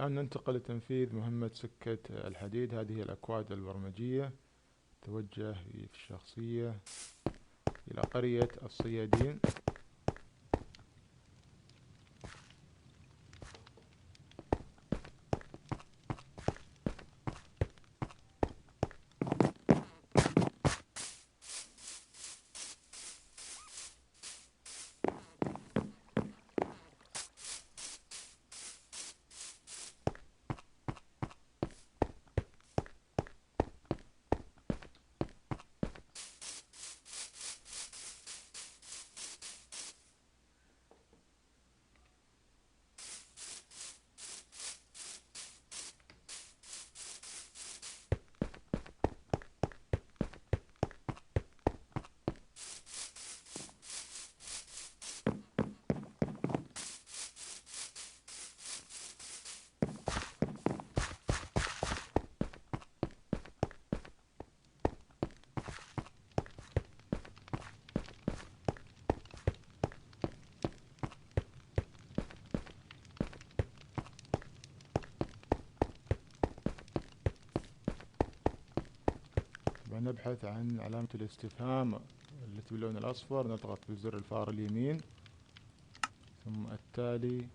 الآن ننتقل لتنفيذ مهمة سكة الحديد. هذه هي الأكواد البرمجية. توجه في الشخصية إلى قرية الصيادين. نبحث عن علامة الاستفهام التي باللون الأصفر، نضغط بزر الفار اليمين ثم التالي،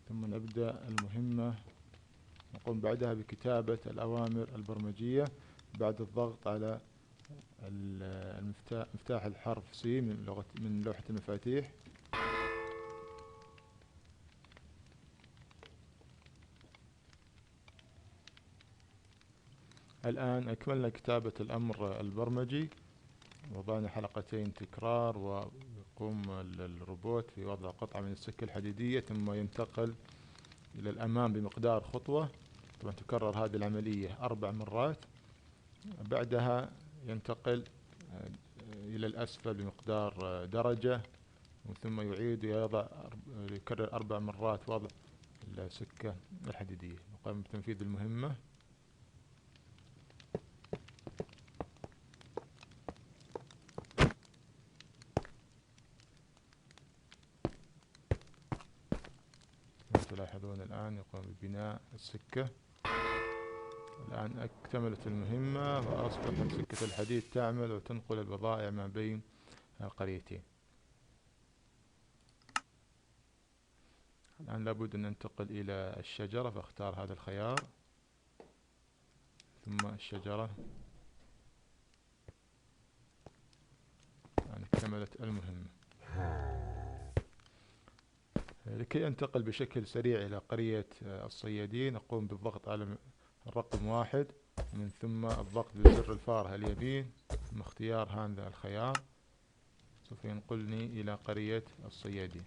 ثم نبدأ المهمة. نقوم بعدها بكتابة الأوامر البرمجية بعد الضغط على مفتاح الحرف C من لوحة المفاتيح. الآن أكملنا كتابة الأمر البرمجي، وضعنا حلقتين تكرار، ويقوم الروبوت في وضع قطعة من السكة الحديدية ثم ينتقل إلى الأمام بمقدار خطوة. طبعا تكرر هذه العملية 4 مرات. بعدها ينتقل إلى الأسفل بمقدار درجة، ثم يعيد يكرر 4 مرات وضع السكة الحديدية. نقوم بتنفيذ المهمة. تلاحظون الآن يقوم ببناء السكة. الآن اكتملت المهمة وأصبحت سكة الحديد تعمل وتنقل البضائع ما بين القريتين. الآن لابد أن ننتقل إلى الشجرة، فاختار هذا الخيار ثم الشجرة. الآن اكتملت المهمة. لكي أنتقل بشكل سريع إلى قرية الصيادين، أقوم بالضغط على الرقم 1 ومن ثم الضغط بزر الفار اليمين ثم اختيار هذا الخيار، سوف ينقلني إلى قرية الصيادين.